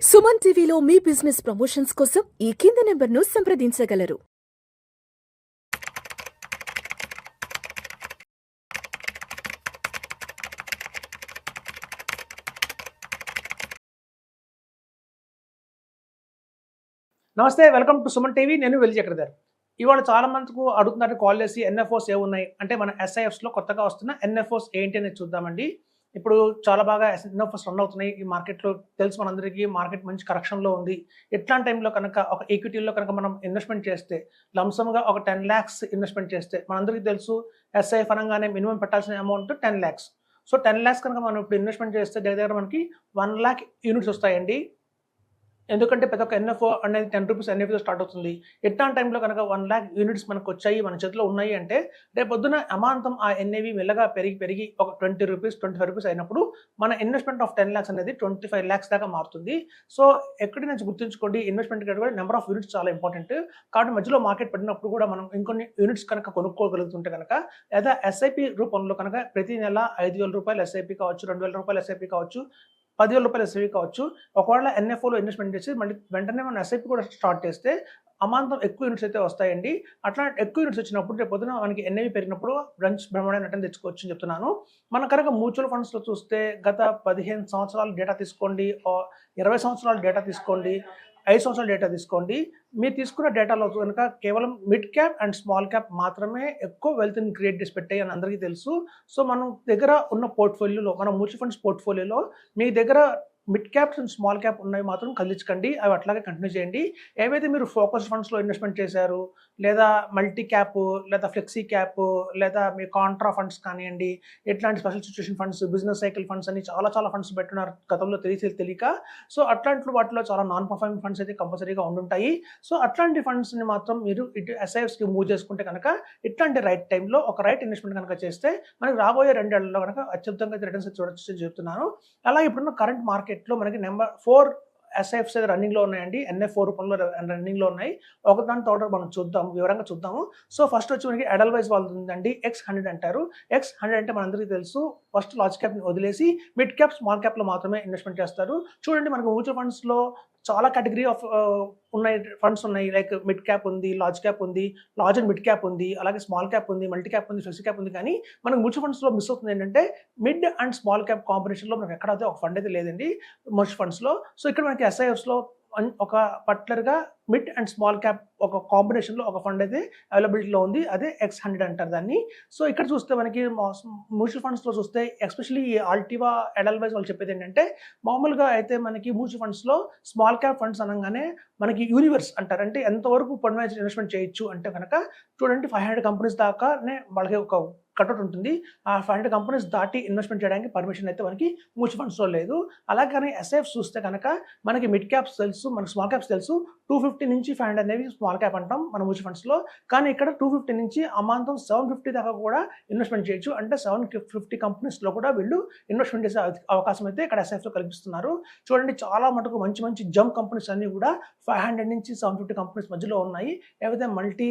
సుమన్ టీవీలో మీ business promotions కోసం ఈ కింది నెంబర్ను సంప్రదించగలరు. నమస్తే, వెల్కమ్ టు సుమన్ టీవీ. నేను వెల్లి చక్రధర్. ఇవాళ చాలా మందికి అడుగుతున్నారు కాల్ చేసి ఎన్ఎఫ్ఓస్ ఏమున్నాయి అంటే మన ఎస్ఐఎఫ్స్లో కొత్తగా వస్తున్న ఎన్ఎఫ్ఓస్ ఏంటి అనేది చూద్దామండి. ఇప్పుడు చాలా బాగా ఎన్ఎఫ్ఓస్ రన్ అవుతున్నాయి ఈ మార్కెట్లో. తెలుసు మనందరికీ మార్కెట్ మంచి కరెక్షన్లో ఉంది. ఇట్లాంటి టైంలో కనుక ఒక ఈక్విటీలో కనుక మనం ఇన్వెస్ట్మెంట్ చేస్తే లంసమ్గా ఒక 10 lakhs ఇన్వెస్ట్మెంట్ చేస్తే మనందరికీ తెలుసు ఎస్ఐఎఫ్ అనగానే మినిమం పెట్టాల్సిన అమౌంట్ 10 lakhs. సో 10 lakhs కనుక మనం ఇప్పుడు ఇన్వెస్ట్మెంట్ చేస్తే దగ్గర మనకి 1 lakh యూనిట్స్ వస్తాయండి. ఎందుకంటే ప్రతి ఒక్క ఎన్ఎఫ్ఓ అనేది 10 రూపీస్ ఎన్ఎఫ్ఓ స్టార్ట్ అవుతుంది. ఇట్లాంటి టైంలో కనుక 1 lakh యూనిట్స్ మనకు వచ్చాయి, మన చేతిలో ఉన్నాయి అంటే రేపు పొద్దున అమాంతం ఆ ఎన్ఏవి మెల్లగా పెరిగి ఒక 20 రూపీస్ 25 రూపీస్ అయినప్పుడు మన ఇన్వెస్ట్మెంట్ ఆఫ్ 10 lakhs అనేది 25 lakhs దాకా మారుతుంది. సో ఎక్కడి నుంచి గుర్తుంచుకోండి, ఇన్వెస్ట్మెంట్ కూడా నెంబర్ ఆఫ్ యూనిట్స్ చాలా ఇంపార్టెంట్. కాబట్టి మధ్యలో మార్కెట్ పడినప్పుడు కూడా మనం ఇంకొన్ని యూనిట్స్ కనుక కొనుక్కోగలుగుతుంటే కనుక, లేదా ఎస్ఐపి రూపంలో కనుక ప్రతి నెల 5,000 రూపాయలు ఎస్ఐపి కావచ్చు, 2,000 రూపాయలు ఎస్ఐపి కావచ్చు, 10,000 రూపాయలు ఎస్ఐపి కావచ్చు. ఒకవేళ ఎన్ఎఫ్ఓలో ఇన్వెస్ట్మెంట్ చేసి మళ్ళీ వెంటనే మనం ఎస్ఐపి కూడా స్టార్ట్ చేస్తే అమాంతం ఎక్కువ యూనిట్స్ అయితే వస్తాయండి. అట్లా ఎక్కువ యూనిట్స్ వచ్చినప్పుడు రేపు పొద్దున మనకి ఎన్ఏవి పెరిగినప్పుడు బ్రహ్మాండమైన రిటర్న్ తెచ్చుకోవచ్చు అని చెప్తున్నాను. మన కనుక మ్యూచువల్ ఫండ్స్లో చూస్తే గత 15 సంవత్సరాల డేటా తీసుకోండి, 20 సంవత్సరాల డేటా తీసుకోండి, 5 సంవత్సరాల డేటా తీసుకోండి. మీరు తీసుకున్న డేటాలో కనుక కేవలం mid cap and small cap మాత్రమే ఎక్కువ వెల్త్ని క్రియేట్ చేసి పెట్టాయి అని అందరికీ తెలుసు. సో మనం దగ్గర ఉన్న పోర్ట్ఫోలియోలో, మన మ్యూచువల్ ఫండ్స్ పోర్ట్ఫోలియోలో మీ దగ్గర mid caps and small cap ఉన్నవి మాత్రం కదిలించకండి. అవి అట్లాగే కంటిన్యూ చేయండి. ఏవైతే మీరు ఫోకస్ ఫండ్స్లో ఇన్వెస్ట్మెంట్ చేశారు, లేదా మల్టీ క్యాప్, లేదా ఫ్లెక్సీ క్యాప్, లేదా మీ కాంట్రా ఫండ్స్ కానివ్వండి, ఇట్లాంటి special situation funds, business cycle funds అని చాలా ఫండ్స్ పెట్టున్నారు గతంలో తెలియక. సో అట్లాంటి వాటిలో చాలా నాన్ పర్ఫార్మింగ్ ఫండ్స్ అయితే కంపల్సరీగా ఉండుంటాయి. సో అట్లాంటి ఫండ్స్ని మాత్రం మీరు ఇటు ఎస్ఐఎఫ్స్కి మూవ్ చేసుకుంటే కనుక ఇట్లాంటి రైట్ టైంలో ఒక రైట్ ఇన్వెస్ట్మెంట్ కనుక చేస్తే మనకి రాబోయే 2 ఏళ్లలో కనుక అత్యద్భుతంగా రిటర్న్స్ చూడొచ్చు అని చెప్తున్నాను. అలాగే ఇప్పుడున్న కరెంట్ మార్కెట్లో మనకి నెంబర్ 4 ఎస్ఐఎఫ్స్ అయితే రన్నింగ్లో ఉన్నాయండి. ఎన్ఎఫ్4 రూపంలో రన్నింగ్లో ఉన్నాయి. ఒకదాని తర్వాత మనం చూద్దాం, వివరంగా చూద్దాము. సో ఫస్ట్ వచ్చి మనకి ఎడల్వైజ్ వాళ్ళు ఉందండి, X100 అంటారు. X100 అంటే మనందరికీ తెలుసు ఫస్ట్ లార్జ్ క్యాప్ని వదిలేసి మిడ్ క్యాప్ స్మాల్ క్యాప్లో మాత్రమే ఇన్వెస్ట్మెంట్ చేస్తారు. చూడండి మనకు మ్యూచువల్ ఫండ్స్లో చాలా కేటగిరీ ఆఫ్ ఉన్నాయి, ఫండ్స్ ఉన్నాయి. లైక్ మిడ్ క్యాప్ ఉంది, లార్జ్ క్యాప్ ఉంది, లార్జ్ అండ్ మిడ్ క్యాప్ ఉంది, అలాగే స్మాల్ క్యాప్ ఉంది, మల్టీ క్యాప్ ఉంది, ఫ్లెక్సీ క్యాప్ ఉంది. కానీ మనకు మ్యూచువల్ ఫండ్స్లో మిస్ అవుతుంది ఏంటంటే మిడ్ అండ్ స్మాల్ క్యాప్ కాంబినేషన్లో మనకు ఎక్కడైతే ఒక ఫండ్ అయితే లేదండి మ్యూచువల్ ఫండ్స్లో. సో ఇక్కడ మనకి ఎస్ఐఎఫ్స్లో ఒక పర్టికులర్గా మిడ్ అండ్ స్మాల్ క్యాప్ ఒక కాంబినేషన్లో ఒక ఫండ్ అయితే అవైలబిలిటీలో ఉంది. అదే X100 అంటారు దాన్ని. సో ఇక్కడ చూస్తే మనకి మ్యూచువల్ ఫండ్స్లో చూస్తే ఎస్పెషల్లీ ఈ ఆల్టివా, ఎడల్వైజ్ వాళ్ళు చెప్పేది ఏంటంటే, మామూలుగా అయితే మనకి మ్యూచువల్ ఫండ్స్లో స్మాల్ క్యాప్ ఫండ్స్ అనగానే మనకి యూనివర్స్ అంటారు. అంటే ఎంతవరకు పర్మనెంట్ ఇన్వెస్ట్మెంట్ చేయొచ్చు అంటే కనుక చూడండి 500 కంపెనీస్ దాకానే వాళ్ళకి ఒక కట్అవుట్ ఉంటుంది. ఆ 500 కంపెనీస్ దాటి ఇన్వెస్ట్మెంట్ చేయడానికి పర్మిషన్ అయితే మనకి మ్యూచువల్ ఫండ్స్లో లేదు. అలాగని ఎస్ఐఎఫ్స్ చూస్తే కనుక మనకి మిడ్ క్యాప్స్ తెలుసు, మనకి స్మాల్ క్యాప్స్ తెలుసు. 250 నుంచి 500 అనేవి స్మాల్ క్యాప్ అంటాం మన మ్యూచువల్ ఫండ్స్లో. కానీ ఇక్కడ 250 నుంచి అమాంతం 750 దాకా కూడా ఇన్వెస్ట్మెంట్ చేయొచ్చు. అంటే 750 కంపెనీస్లో కూడా వీళ్ళు ఇన్వెస్ట్మెంట్ చేసే అవకాశం అయితే ఇక్కడ ఎస్ఐఎఫ్లో కల్పిస్తున్నారు. చూడండి చాలా మటుకు మంచి జంప్ కంపెనీస్ అన్నీ కూడా 500 నుంచి 750 కంపెనీస్ మధ్యలో ఉన్నాయి. ఏవైతే మల్టీ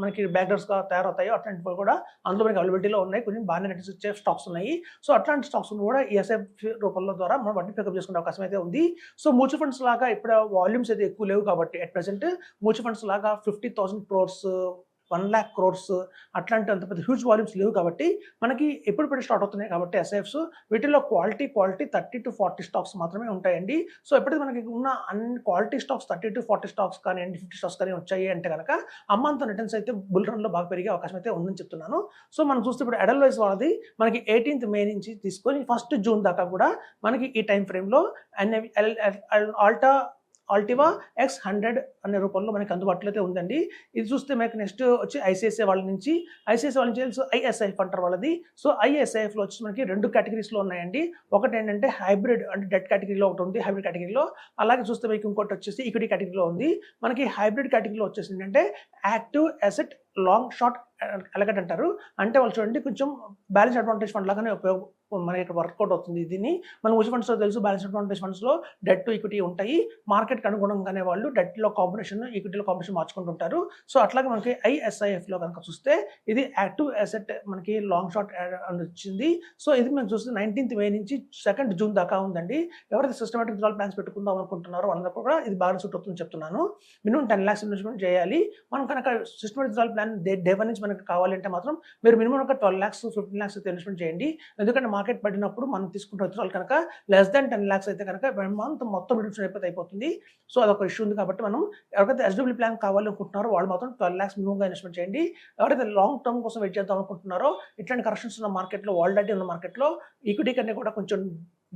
మనకి బ్యాగర్స్గా తయారవుతాయో అట్లాంటివి కూడా అందులో మనకి అవైలబిలిటీలో ఉన్నాయి. కొన్ని బాగానే రిటర్న్స్ ఇచ్చే స్టాక్స్ ఉన్నాయి. సో అట్లాంటి స్టాక్స్ కూడా ఈ ఎస్ఐఎఫ్ రూపంలో ద్వారా మనం వాటిని పికప్ చేసుకునే అవకాశం అయితే ఉంది. సో మ్యూచువల్ ఫండ్స్ లాగా ఇప్పుడు వాల్యూమ్స్ అయితే ఎక్కువ లేవు కాబట్టి అట్ ప్రెసెంట్ మ్యూచువల్ ఫండ్స్ లాగా 50,000 crores, 1 lakh crores అట్లాంటి అంత పెద్ద హ్యూజ్ వాల్యూమ్స్ లేవు కాబట్టి మనకి ఎప్పుడు స్టార్ట్ అవుతున్నాయి కాబట్టి ఎస్ఐఎఫ్స్ వీటిల్లో క్వాలిటీ 30 to 40 స్టాక్స్ మాత్రమే ఉంటాయండి. సో ఎప్పుడైతే మనకి ఉన్న అన్ని క్వాలిటీ స్టాక్స్ 30 to 40 స్టాక్స్ కానీ 50 స్టాక్స్ కానీ వచ్చాయి అంటే కనుక అమ్మంత రిటర్న్స్ అయితే బుల్ రన్లో బాగా పెరిగే అవకాశం అయితే ఉందని చెప్తున్నాను. సో మనం చూస్తే ఇప్పుడు ఎడల్వైజ్ వాళ్ళది మనకి 18th May నుంచి తీసుకొని 1st June దాకా కూడా మనకి ఈ టైం ఫ్రేమ్లో ఆల్టివా X100 అనే రూపంలో మనకి అందుబాటులో అయితే ఉందండి. ఇది చూస్తే మనకి నెక్స్ట్ వచ్చి ఐసిఐసిఐ వాళ్ళ నుంచి ఐఎస్ఐఎఫ్ అంటారు వాళ్ళది. సో ఐఎస్ఐఎఫ్లో వచ్చి మనకి 2 కేటగిరీస్లో ఉన్నాయండి. ఒకటి ఏంటంటే హైబ్రిడ్ అంటే డెట్ కేటగిరీలో ఒకటి ఉంది, హైబ్రిడ్ కేటగిరీలో. అలాగే చూస్తే మీకు ఇంకోటి వచ్చేసి ఈక్విటీ కేటగిరీలో ఉంది. మనకి హైబ్రిడ్ కేటగిరీలో వచ్చేసి ఏంటంటే యాక్టివ్ అసెట్ లాంగ్ షార్ట్ అలగట్ అంటారు. అంటే వాళ్ళు చూడండి కొంచెం బ్యాలెన్స్ అడ్వాంటేజ్ ఫండ్ లాగానే మనకి ఇక్కడ వర్కౌట్ అవుతుంది. దీన్ని మనం మ్యూచువల్ ఫండ్స్లో తెలుసు, బ్యాలెన్స్ ఫండ్స్లో డెట్ టు ఈక్విటీ ఉంటాయి. మార్కెట్కి అనుగుణంగానే వాళ్ళు డెట్లో కాంబినేషన్, ఈక్విటీలో కాంబినేషన్ మార్చుకుంటుంటారు. సో అట్లాగే మనకి ISIFలో కనుక చూస్తే ఇది యాక్టివ్ అసెట్ మనకి లాంగ్ షార్ట్ అని వచ్చింది. సో ఇది మనం చూస్తే 19th May నుంచి 2nd June దాకా ఉందండి. ఎవరైతే సిస్టమేటిక్ విత్డ్రాల్ ప్లాన్స్ పెట్టుకుందాం అనుకుంటున్నారో వాళ్ళందరూ కూడా ఇది బాగా సూట్ అవుతుందని చెప్తున్నాను. మినిమం 10 lakhs ఇన్వెస్ట్మెంట్ చేయాలి. మనం కనుక సిస్టమేటిక్ విత్డ్రాల్ ప్లాన్ డే 1 నుంచి మనకి కావాలంటే మాత్రం మీరు మినిమం ఒక 12 lakhs 15 lakhs అయితే ఇన్వెస్ట్మెంట్ చేయండి. ఎందుకంటే మార్కెట్ పడినప్పుడు మనం తీసుకుంటే విత్డ్రాల్ కనుక లెస్ దాన్ 10 lakhs అయితే కనుక మంత్ మొత్తం రిడక్షన్ అయిపోతుంది. సో అదొక ఇష్యూ ఉంది కాబట్టి మనం ఎవరైతే SW ప్లాన్ కావాలనుకుంటున్నారో వాళ్ళు మాత్రం 12 lakhs మినిమంగా ఇన్వెస్ట్మెంట్ చేయండి. ఎవరైతే లాంగ్ టర్మ్ కోసం వెయిట్ చేద్దాం అనుకుంటున్నారో ఇట్లాంటి కరెక్షన్స్ ఉన్న మార్కెట్లో, వాలటిలిటీ ఉన్న మార్కెట్లో ఈక్విటీ కన్నా కూడా కొంచెం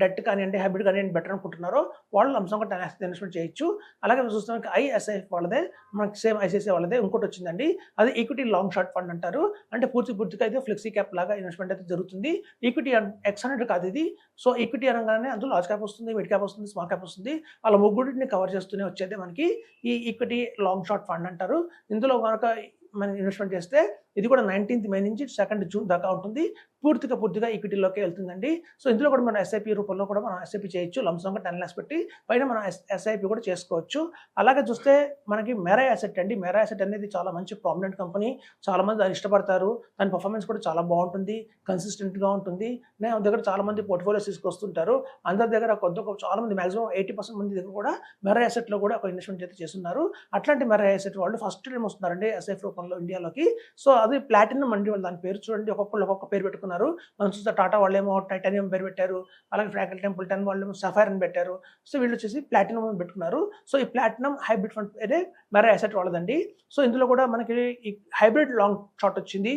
డెట్ కానివ్వండి, హైబ్రిడ్ కానివ్వండి బెటర్ అనుకుంటున్నారో వాళ్ళు లంసంగా 10 lakhs ఇన్వెస్ట్మెంట్ చేయొచ్చు. అలాగే చూస్తానికి ISIF వాళ్ళదే, మనకి సేమ్ ICICI వాళ్ళదే ఇంకోటి వచ్చిందండి. అది ఈక్విటీ లాంగ్ షార్ట్ ఫండ్ అంటారు. అంటే పూర్తిగా అయితే ఫ్లెక్సీ క్యాప్ లాగా ఇన్వెస్ట్మెంట్ అయితే జరుగుతుంది. ఈక్విటీ X100 కాదు ఇది. సో ఈక్విటీ అనగానే అందులో లార్జ్ క్యాప్ వస్తుంది, మిడ్ క్యాప్ వస్తుంది, స్మాల్ క్యాప్ వస్తుంది. అలా ముగ్గురిని కవర్ చేస్తూనే వచ్చేది మనకి ఈ ఈక్విటీ లాంగ్ షార్ట్ ఫండ్ అంటారు. ఇందులో కనుక మనం ఇన్వెస్ట్మెంట్ చేస్తే ఇది కూడా 19th May నుంచి 2nd June దాకా ఉంటుంది. పూర్తిగా ఈక్విటీలోకి వెళ్తుందండి. సో ఇందులో కూడా మనం SIP రూపంలో కూడా మనం SIP చేయొచ్చు. లంసంగా 10 lakhs పెట్టి పైన మనం SIP కూడా చేసుకోవచ్చు. అలాగే చూస్తే మనకి మెరా అసెట్ అండి. మెరా అసెట్ అనేది చాలా మంచి ప్రామినెంట్ కంపెనీ. చాలా మంది దాన్ని ఇష్టపడతారు. దాని పర్ఫార్మెన్స్ కూడా చాలా బాగుంటుంది, కన్సిస్టెంట్గా ఉంటుంది. నేను దగ్గర చాలా మంది పోర్ట్ఫోలియోస్ తీసుకొస్తుంటారు. అందరి దగ్గర చాలా మంది మాక్సిమం 80% మంది దగ్గర కూడా మెరా అసెట్లో కూడా ఒక ఇన్వెస్ట్మెంట్ అయితే చేస్తున్నారు. అట్లాంటి మెరా అసెట్ వాళ్ళు ఫస్ట్ టైం వస్తున్నారండి SIF రూపంలో ఇండియాలోకి. సో అది ప్లాటినం అండి. వాళ్ళు దాని పేరు చూడండి, ఒక్కొక్క పేరు పెట్టుకున్నారు. మనం చూస్తే టాటా వాళ్ళేమో టైటానియం పేరు పెట్టారు, అలాగే ఫ్రాంక్లిన్ టెంపుల్టన్ వాళ్ళేమో సఫైర్ అని పెట్టారు. సో వీళ్ళు వచ్చేసి ప్లాటినం అని పెట్టుకున్నారు. సో ఈ ప్లాటినం హైబ్రిడ్ ఫండ్ అదే మెరా అసెట్ వాళ్ళదండి. సో ఇందులో కూడా మనకి ఈ హైబ్రిడ్ లాంగ్ షార్ట్ వచ్చింది.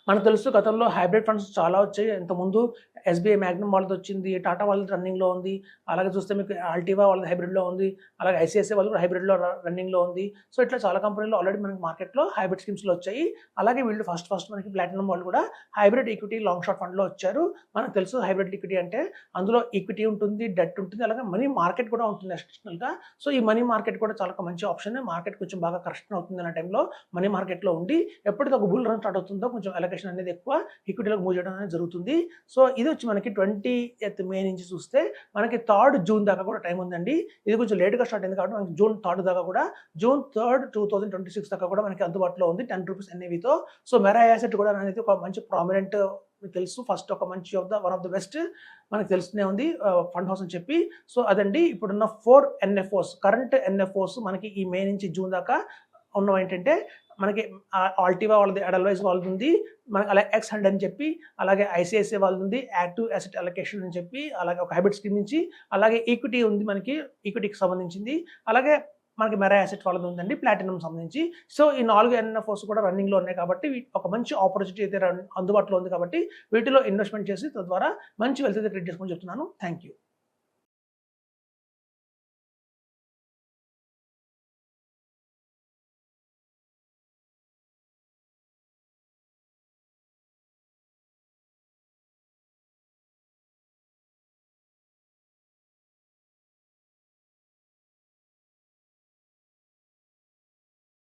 మనకు తెలుసు గతంలో హైబ్రిడ్ ఫండ్స్ చాలా వచ్చాయి. ఇంతకుముందు SBI మ్యాగ్నమ్ వాళ్ళది వచ్చింది, టాటా వాళ్ళది రన్నింగ్లో ఉంది. అలాగే చూస్తే మీకు ఆల్టివా వాళ్ళది హైబ్రిడ్లో ఉంది. అలాగే ICICI వాళ్ళు కూడా హైబ్రిడ్లో రన్నింగ్లో ఉంది. సో ఇట్లా చాలా కంపెనీలు ఆల్రెడీ మనకి మార్కెట్లో హైబ్రిడ్ స్కీమ్స్లో వచ్చాయి. అలాగే వీళ్ళు ఫస్ట్ మనకి ప్లాటినం వాళ్ళు కూడా హైబ్రిడ్ ఈక్విటీ లాంగ్ షార్ట్ ఫండ్లో వచ్చారు. మనకు తెలుసు హైబ్రిడ్ ఈక్విటీ అంటే అందులో ఈక్విటీ ఉంటుంది, డెట్ ఉంటుంది, అలాగే మనీ మార్కెట్ కూడా ఉంటుంది ఎక్స్టర్నల్గా. సో ఈ మనీ మార్కెట్ కూడా చాలా మంచి ఆప్షన్. మార్కెట్ కొంచెం బాగా కరెక్షన్ అవుతుంది అనే టైంలో మనీ మార్కెట్లో ఉండి ఎప్పుడైతే ఒక బుల్ రన్ స్టార్ట్ అవుతుందో కొంచెం అలొకేషన్ అనేది ఎక్కువ ఈక్విటీలోకి మూవ్ చేయడం అనేది జరుగుతుంది. సో ఇది వచ్చి మనకి 20th May నుంచి చూస్తే మనకి 3rd June దాకా కూడా టైం ఉందండి. ఇది కొంచెం లేట్గా స్టార్ట్ అయింది కాబట్టి మనకి June 3rd దాకా కూడా, June 3rd 2026 దాకా కూడా మనకి అందుబాటులో ఉంది 10 rupees NAVతో. సో మెరా అసెట్ కూడా అనేది ఒక మంచి ప్రామినెంట్, మీకు తెలుసు ఫస్ట్ ఒక మంచి వన్ ఆఫ్ ద బెస్ట్ మనకు తెలుస్తూనే ఉంది ఫండ్ హౌస్ అని చెప్పి. సో అదండి ఇప్పుడున్న 4 NFOs, కరెంట్ NFOs మనకి ఈ మే నుంచి జూన్ దాకా ఉన్నవి ఏంటంటే మనకి ఆల్టివా వాళ్ళది, ఎడల్వైజ్ వాళ్ళది ఉంది, మనకి అలాగే X100 అని చెప్పి, అలాగే ICICI వాళ్ళది ఉంది, యాక్టివ్ అసెట్ అలొకేషన్ అని చెప్పి, అలాగే ఒక హైబ్రిడ్ స్కీమ్ నుంచి, అలాగే ఈక్విటీ ఉంది మనకి ఈక్విటీకి సంబంధించింది, అలాగే మనకి మెరా అసెట్ వాళ్ళది ఉందండి ప్లాటినం సంబంధించి. సో ఈ 4 NFOs కూడా రన్నింగ్లో ఉన్నాయి కాబట్టి ఒక మంచి ఆపర్చునిటీ అయితే అందుబాటులో ఉంది కాబట్టి వీటిలో ఇన్వెస్ట్మెంట్ చేసి తద్వారా మంచి వెల్త్ అయితే క్రియేట్ చేసుకొని చెప్తున్నాను. Thank you.